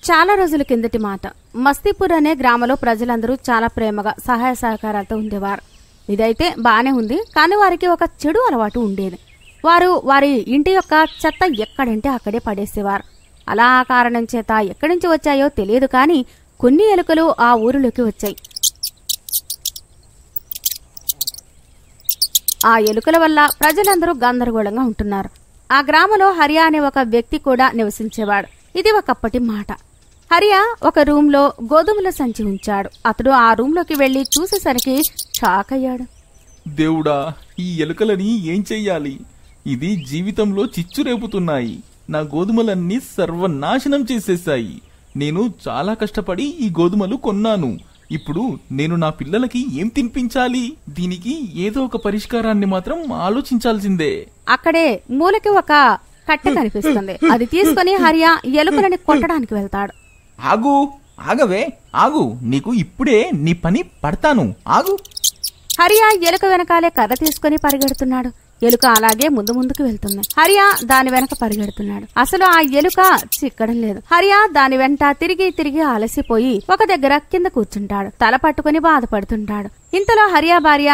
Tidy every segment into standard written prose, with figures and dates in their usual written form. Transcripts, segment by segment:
చాలా రోజుల కిందటి మాట. మస్తీపూర్ అనే గ్రామంలో ప్రజలందరూ చాలా ప్రేమగా సహాయ సహకారాలతో ఉండేవారు. ఇదైతే బానే ఉంది, కానీ వారికి ఒక చెడు అలవాటు ఉండేది. వారు వారి ఇంటి యొక్క చెత్త ఎక్కడంటే అక్కడే పడేసేవారు. అలా ఆ కారణం చేత ఎక్కడి నుంచి వచ్చాయో తెలియదు, కానీ కొన్ని ఎలుకలు ఆ ఊరిలోకి వచ్చాయి. ఆ ఎలుకల వల్ల ప్రజలందరూ గందరగోళంగా ఉంటున్నారు. ఆ గ్రామంలో హరియా అనే ఒక వ్యక్తి కూడా నివసించేవాడు. ఇది ఒకప్పటి మాట. హరియా ఒక రూమ్ లో గోధుమల సంచి ఉంచాడు. అతడు ఆ రూమ్ లోకి వెళ్లి చూసేసరికి షాక్ అయ్యాడు. దేవుడా, ఈ ఎలుకలని ఏం చెయ్యాలి? ఇది జీవితంలో చిచ్చు రేపుతున్నాయి. నా గోధుమలన్నీ సర్వనాశనం చేసేశాయి. నేను చాలా కష్టపడి ఈ గోధుమలు కొన్నాను. ఇప్పుడు నేను నా పిల్లలకి ఏం తినిపించాలి? దీనికి ఏదో ఒక పరిష్కారాన్ని మాత్రం ఆలోచించాల్సిందే. అక్కడే మూలకి ఒక కట్టె కనిపిస్తుంది. అది తీసుకుని హరియా ఎలుకలని కొట్టడానికి వెళ్తాడు. ఆగు, ఆగవే, ఆగు, నీకు ఇప్పుడే నీ పని పడతాను, ఆగు. హరియా ఎలుక వెనకాలే కర్ర తీసుకుని పరిగెడుతున్నాడు. ఎలుక అలాగే ముందుకు వెళ్తుంది. హరియా దాని వెనక పరిగెడుతున్నాడు. అసలు ఆ ఎలుక చిక్కడం లేదు. హరియా దాని వెంట తిరిగి తిరిగి అలసిపోయి ఒక దగ్గర కింద కూర్చుంటాడు. తల పట్టుకుని బాధపడుతుంటాడు. ఇంతలో హరియా భార్య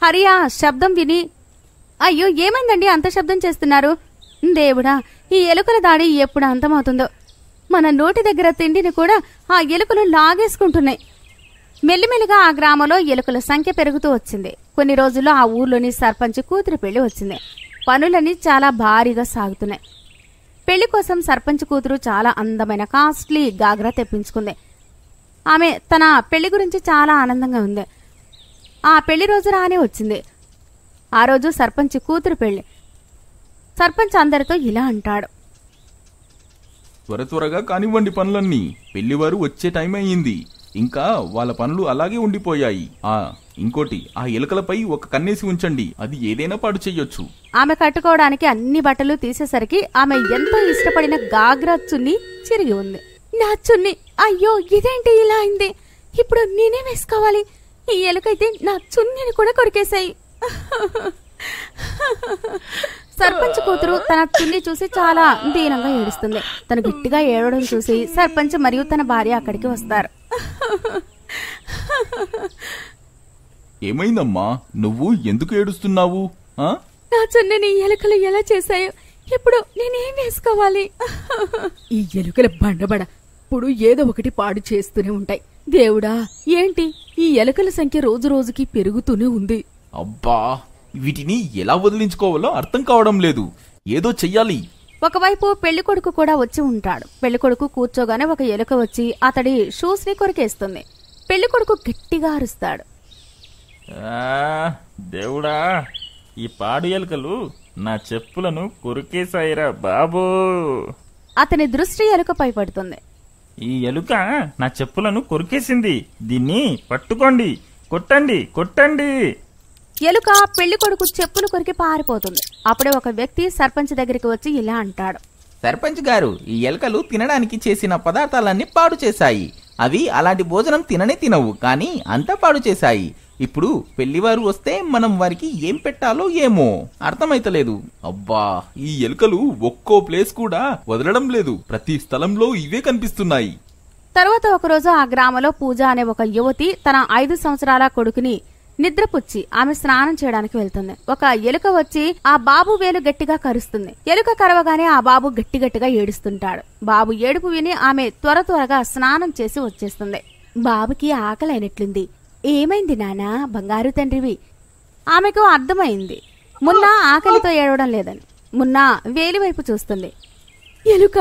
హరియా శబ్దం విని, అయ్యో ఏమైందండి అంత శబ్దం చేస్తున్నారు? దేవుడా, ఈ ఎలుకల దాడి ఎప్పుడు అంతమవుతుందో. మన నోటి దగ్గర తిండిని కూడా ఆ ఎలుకలు లాగేసుకుంటున్నాయి. మెల్లిమెల్లిగా ఆ గ్రామంలో ఎలుకల సంఖ్య పెరుగుతూ వచ్చింది. కొన్ని రోజుల్లో ఆ ఊర్లోని సర్పంచ్ కూతురి పెళ్లి వచ్చింది. పనులన్నీ చాలా భారీగా సాగుతున్నాయి. పెళ్లి కోసం సర్పంచ్ కూతురు చాలా అందమైన కాస్ట్లీ గాగ్రా తెప్పించుకుంది. ఆమె తన పెళ్లి గురించి చాలా ఆనందంగా ఉంది. ఆ పెళ్లి రోజు రానే వచ్చింది. ఆ రోజు సర్పంచ్ కూతురు పెళ్లి. సర్పంచ్ అందరితో ఇలా అంటాడు, త్వర త్వరగా కానివ్వండి పనులన్నీ. పెళ్లివారు వచ్చే టైం అయ్యింది. ఇంకా వాళ్ళ పనులు అలాగే ఉండిపోయాయి. ఇంకోటి, ఆ ఎలుకలపై ఒక కన్నేసి ఉంచండి. అది ఏదైనా పాడు చెయ్యొచ్చు. ఆమె కట్టుకోవడానికి అన్ని బట్టలు తీసేసరికి ఆమె ఎంతో ఇష్టపడిన గాగ్రా చున్ని చిరిగి ఉంది. నా చున్ని, అయ్యో ఇదేంటి ఇలా అయింది? ఇప్పుడు నేనే వేసుకోవాలి. ఈ ఎలుకైతే నా చున్నీని కూడా కొరికేశాయి. సర్పంచ్ కూతురు తన చున్ని చూసి చాలా దీనంగా ఏడుస్తుంది. తను గట్టిగా ఏడవడం చూసి సర్పంచ్ మరియు తన భార్య అక్కడికి వస్తారు. ఏమైందమ్మా, నువ్వు ఎందుకు ఏడుస్తున్నావు? నా చున్నీని ఎలుకలు ఎలా చేశాయో, ఇప్పుడు నేనేం వేసుకోవాలి? ఈ ఎలుకల బండబడ ఇప్పుడు ఏదో ఒకటి పాడు చేస్తూనే ఉంటాయి. దేవుడా, ఏంటి ఈ ఎలుకల సంఖ్య రోజు రోజుకి పెరుగుతూనే ఉంది. అబ్బా, వీటిని ఎలా వదిలించుకోవాలో అర్థం కావడం లేదు. ఏదో చెయ్యాలి. ఒకవైపు పెళ్లికొడుకు కూడా వచ్చి ఉంటాడు. పెళ్లికొడుకు కూర్చోగానే ఒక ఎలుక వచ్చి అతడి షూస్ ని కొరికేస్తుంది. పెళ్లికొడుకు గట్టిగా అరుస్తాడు, దేవుడా, ఈ పాడు ఎలుకలు నా చెప్పులను కొరికేశాయిరా బాబూ. అతని దృష్టి ఎలుకపై పడుతుంది. ఈ ఎలుక నా చెప్పులను కొరికేసింది. దీన్ని పట్టుకోండి, కొట్టండి, కొట్టండి. ఎలుక పెళ్లికొడుకు చెప్పులు కొరికి పారిపోతుంది. అప్పుడే ఒక వ్యక్తి సర్పంచ్ దగ్గరికి వచ్చి ఇలా అంటాడు, సర్పంచ్ గారు, ఈ ఎలుకలు తినడానికి చేసిన పదార్థాలన్నీ పాడు చేశాయి. అవి అలాంటి భోజనం తినవు, కానీ అంతా పాడు చేశాయి. ఇప్పుడు పెళ్లివారు వస్తే మనం వారికి ఏం పెట్టాలో ఏమో అర్థమైతలేదు. అబ్బా, ఈ ఎలుకలు ఒక్కో ప్లేస్ కూడా వదలడం లేదు. ప్రతి స్థలంలో ఇవే కనిపిస్తున్నాయి. తరువాత ఒకరోజు ఆ గ్రామంలో పూజ అనే ఒక యువతి తన 5 సంవత్సరాల కొడుకుని నిద్రపుచ్చి ఆమె స్నానం చేయడానికి వెళ్తుంది. ఒక ఎలుక వచ్చి ఆ బాబు వేలు గట్టిగా కరుస్తుంది. ఎలుక కరవగానే ఆ బాబు గట్టిగా ఏడుస్తుంటాడు. బాబు ఏడుపు విని ఆమె త్వరగా స్నానం చేసి వచ్చేస్తుంది. బాబుకి ఆకలి అయినట్లుంది. ఏమైంది నానా, బంగారు తండ్రివి? ఆమెకు అర్థమైంది మున్న ఆకలితో ఏడవడం లేదని. మున్న వేలివైపు చూస్తుంది. ఎలుక,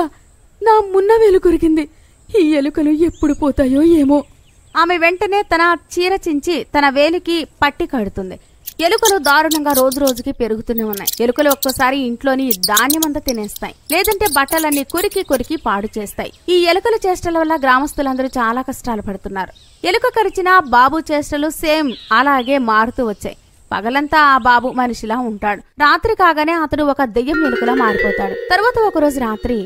నా మున్న వేలు కొరికింది. ఈ ఎలుకలు ఎప్పుడు పోతాయో ఏమో. ఆమె వెంటనే తన చీర చించి తన వేలికి పట్టి కడుతుంది. ఎలుకలు దారుణంగా రోజు రోజుకి పెరుగుతూనే ఉన్నాయి. ఎలుకలు ఒక్కోసారి ఇంట్లోని ధాన్యమంతా తినేస్తాయి, లేదంటే బట్టలన్నీ కొరికి పాడు చేస్తాయి. ఈ ఎలుకల చేష్టల వల్ల గ్రామస్తులందరూ చాలా కష్టాలు పడుతున్నారు. ఎలుక కరిచిన బాబు చేష్టలు సేమ్ అలాగే మారుతూ వచ్చాయి. పగలంతా ఆ బాబు మనిషిలా ఉంటాడు. రాత్రి కాగానే అతడు ఒక దెయ్యం ఎలుకలా మారిపోతాడు. తర్వాత ఒకరోజు రాత్రి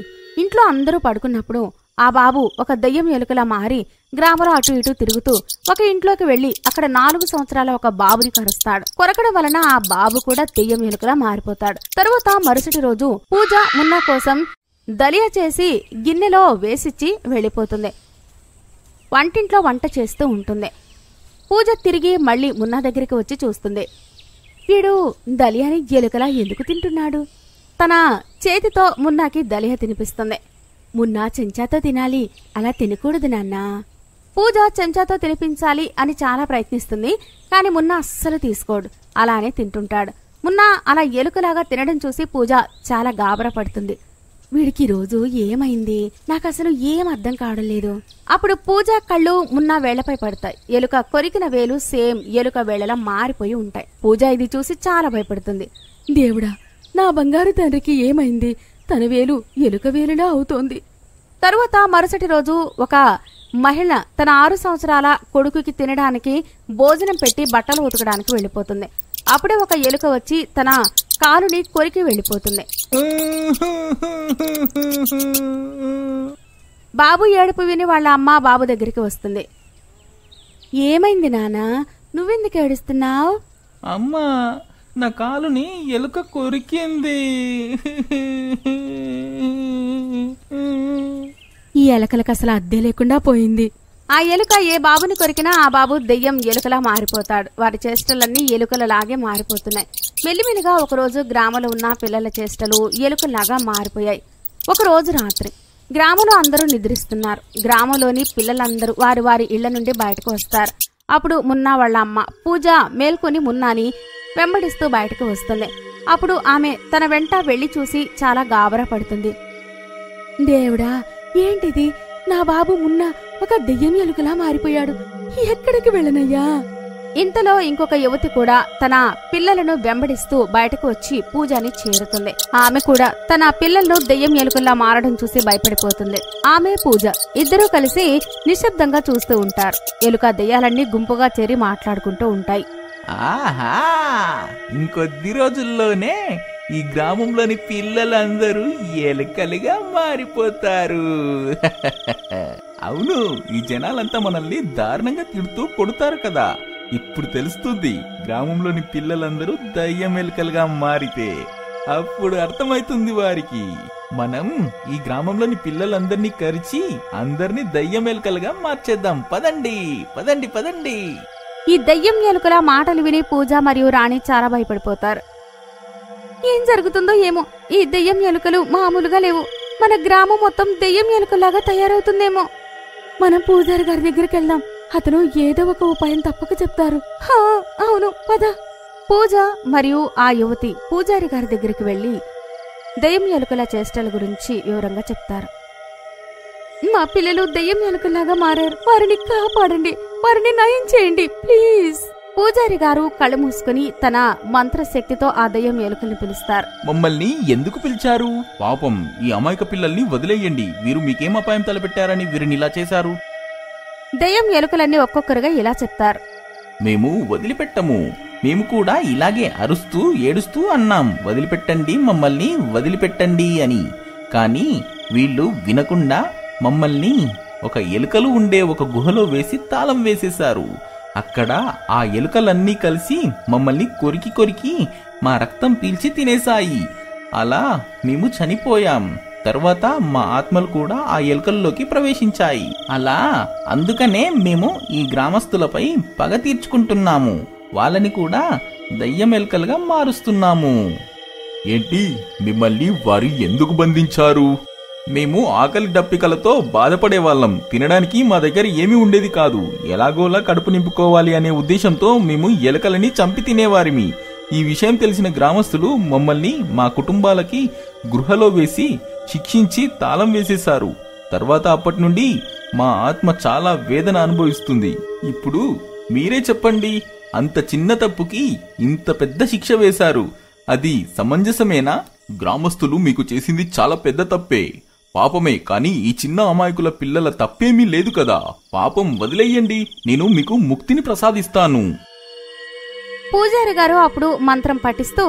ఇంట్లో అందరూ పడుకున్నప్పుడు ఆ బాబు ఒక దెయ్యం ఎలుకలా మారి గ్రామంలో అటు ఇటు తిరుగుతూ ఒక ఇంట్లోకి వెళ్లి అక్కడ 4 సంవత్సరాల ఒక బాబుని కరుస్తాడు. కొరకడం వలన ఆ బాబు కూడా దెయ్యం ఎలుకలా మారిపోతాడు. తరువాత మరుసటి రోజు పూజ మున్నా కోసం దలియా చేసి గిన్నెలో వేసిచ్చి వెళ్ళిపోతుంది. వంటింట్లో వంట చేస్తూ ఉంటుంది. పూజ తిరిగి మళ్ళీ మున్నా దగ్గరికి వచ్చి చూస్తుంది. వీడు దలియాని ఎలుకలా ఎందుకు తింటున్నాడు? తన చేతితో మున్నాకి దలియా తినిపిస్తుంది. మున్నా చెంచాతో తినాలి, అలా తినకూడదు నాన్నా. పూజ చెంచాతో తినిపించాలి అని చాలా ప్రయత్నిస్తుంది. కాని మున్నా అస్సలు తీసుకోడు, అలానే తింటుంటాడు. మున్నా అలా ఎలుకలాగా తినడం చూసి పూజ చాలా గాబరా పడుతుంది. వీడికి రోజు ఏమైంది? నాకసలు ఏం అర్థం కావడం లేదు. అప్పుడు పూజ కళ్ళు మున్నా వేళ్లపై పడతాయి. ఎలుక కొరికిన వేలు సేమ్ ఎలుక వేళ్లలా మారిపోయి ఉంటాయి. పూజ ఇది చూసి చాలా భయపడుతుంది. దేవుడా, నా బంగారు తండ్రికి ఏమైంది? తన వేలు ఎలుక వేలులా అవుతోంది. తరువాత మరుసటి రోజు ఒక మహిళ తన 6 సంవత్సరాల కొడుకుకి తినడానికి భోజనం పెట్టి బట్టలు ఉతకడానికి వెళ్ళిపోతుంది. అప్పుడే ఒక ఎలుక వచ్చి తన కాలుని కొరికి వెళ్ళిపోతుంది. బాబు ఏడుపు విని వాళ్ళ అమ్మ బాబు దగ్గరికి వస్తుంది. ఏమైంది నానా, నువ్వెందుకు ఏడుస్తున్నావు? అమ్మా, నా కాలుని ఎలుక కొరికింది. ఈ ఎలకలకు అసలు అద్దె లేకుండా పోయింది. ఆ ఎలుక ఏ బాబుని కొరికినా ఆ బాబు దెయ్యం ఎలుకలా మారిపోతాడు. వారి చేష్టలన్నీ ఎలుకలలాగే మారిపోతున్నాయి. మెల్లిమెల్లిగా ఒకరోజు గ్రామంలో ఉన్న పిల్లల చేష్టలు ఎలుకలాగా మారిపోయాయి. ఒకరోజు రాత్రి గ్రామంలో అందరూ నిద్రిస్తున్నారు. గ్రామంలోని పిల్లలందరూ వారి వారి ఇళ్ల నుండి బయటకు వస్తారు. అప్పుడు మున్నా వాళ్ళ అమ్మ పూజ మేల్కొని మున్నాని వెంబడిస్తూ బయటకు వస్తుంది. అప్పుడు ఆమె తన వెంట వెళ్లి చూసి చాలా గాబరా పడుతుంది. దేవుడా, ఏంటిది? నా బాబు మున్నా ఒక దెయ్యం ఎలుకలా మారిపోయాడు. ఎక్కడికి వెళ్ళనయ్యా? ఇంతలో ఇంకొక యువతి కూడా తన పిల్లలను వెంబడిస్తూ బయటకు వచ్చి పూజని చేరుతుంది. ఆమె కూడా తన పిల్లలను దెయ్యం ఎలుకల్లా మారడం చూసి భయపడిపోతుంది. ఆమె పూజ ఇద్దరూ కలిసి నిశ్శబ్దంగా చూస్తూ ఉంటారు. ఎలుక దెయ్యాలన్నీ గుంపుగా చేరి మాట్లాడుకుంటూ ఉంటాయి. ఆహా, ఇంకొద్ది రోజుల్లోనే ఈ గ్రామంలోని పిల్లలందరూ ఎలుకలుగా మారిపోతారు. అవును, ఈ జనాలంతా మనల్ని దారుణంగా తిడుతూ కొడుతారు కదా. ఇప్పుడు తెలుస్తుంది, గ్రామంలోని పిల్లలందరూ దయ్యం ఎలుకలుగా మారితే అప్పుడు అర్థమైతుంది వారికి. మనం ఈ గ్రామంలోని పిల్లలందరినీ కరిచి అందరినీ దయ్యం ఎలుకలుగా మార్చేద్దాం. పదండి పదండి పదండి. ఈ దయ్యం ఎలుకల మాటలు విని పూజ మరియు రాణి చాలా భయపడిపోతారు. ఏం జరుగుతుందో ఏమో, ఈ దెయ్యం ఎలుకలు మామూలుగా లేవు. మన గ్రామం మొత్తం దెయ్యం ఎలుకలాగా తయారవుతుందేమో. మనం పూజారి గారి దగ్గరికి వెళ్దాం. అతను ఏదో ఒక ఉపాయం తప్పక చెప్తారు. అవును, పద. పూజ మరియు ఆ యువతి పూజారి గారి దగ్గరికి వెళ్లి దెయ్యం ఎలుకల చేష్టల గురించి వివరంగా చెప్తారు. మా పిల్లలు దెయ్యం ఎలుకలాగా మారారు. వారిని కాపాడండి, వారిని నయం చేయండి ప్లీజ్. పూజారి గారు కళ్ళు మూసుకుని తన మంత్రశక్తితో ఆ దెయ్యం ఎలుకల్ని పిలుస్తారు. మమ్మల్ని ఎందుకు పిలిచారు? పాపం, ఈ అమాయక పిల్లల్ని వదిలేయండి. వీరు మీకేం అపాయం తలపెట్టారని వీరిని ఇలా చేశారు? దెయ్యం ఎలుకలన్నీ ఒక్కొక్కరుగా ఇలా చెప్తారు. మేము వదిలిపెట్టము. మేము కూడా ఇలాగే అరుస్తూ ఏడుస్తూ అన్నాం, వదిలిపెట్టండి, మమ్మల్ని వదిలిపెట్టండి అని. కానీ వీళ్ళు వినకుండా మమ్మల్ని ఒక ఎలుకలు ఉండే ఒక గుహలో వేసి తాళం వేసేశారు. అక్కడ ఆ ఎలుకలన్నీ కలిసి మమ్మల్ని కొరికి కొరికి మా రక్తం పీల్చి తినేశాయి. అలా మేము చనిపోయాం. తర్వాత మా ఆత్మలు కూడా ఆ ఎలుకల్లోకి ప్రవేశించాయి. అలా అందుకనే మేము ఈ గ్రామస్తులపై పగ తీర్చుకుంటున్నాము. వాళ్ళని కూడా దయ్యం ఎలుకలుగా మారుస్తున్నాము. ఏంటి, మిమ్మల్ని వారు ఎందుకు బంధించారు? మేము ఆకలి దప్పికలతో బాధపడేవాళ్ళం. తినడానికి మా దగ్గర ఏమీ ఉండేది కాదు. ఎలాగోలా కడుపు నింపుకోవాలి అనే ఉద్దేశంతో మేము ఎలుకలని చంపి తినేవారిమి. ఈ విషయం తెలిసిన గ్రామస్తులు మమ్మల్ని మా కుటుంబాలకి గృహలో వేసి శిక్షించి తాళం వేసేశారు. తర్వాత అప్పటి నుండి మా ఆత్మ చాలా వేదన అనుభవిస్తుంది. ఇప్పుడు మీరే చెప్పండి, అంత చిన్న తప్పుకి ఇంత పెద్ద శిక్ష వేశారు, అది సమంజసమేనా? గ్రామస్తులు మీకు చేసింది చాలా పెద్ద తప్పే, పాపమే. కానీ ఈ చిన్న అమాయకుల పిల్లల తప్పేమీ లేదు కదా. పాపం వదిలేయండి, నేను మీకు ముక్తిని ప్రసాదిస్తాను. పూజారి గారు అప్పుడు మంత్రం పఠిస్తూ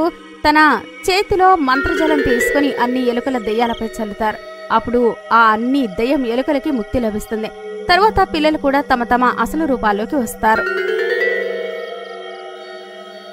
తన చేతిలో మంత్రజలం తీసుకుని అన్ని ఎలుకల దెయ్యాలపై చల్లుతారు. అప్పుడు ఆ అన్ని దెయ్యం ఎలుకలకి ముక్తి లభిస్తుంది. తర్వాత పిల్లలు కూడా తమ తమ అసలు రూపాల్లోకి వస్తారు.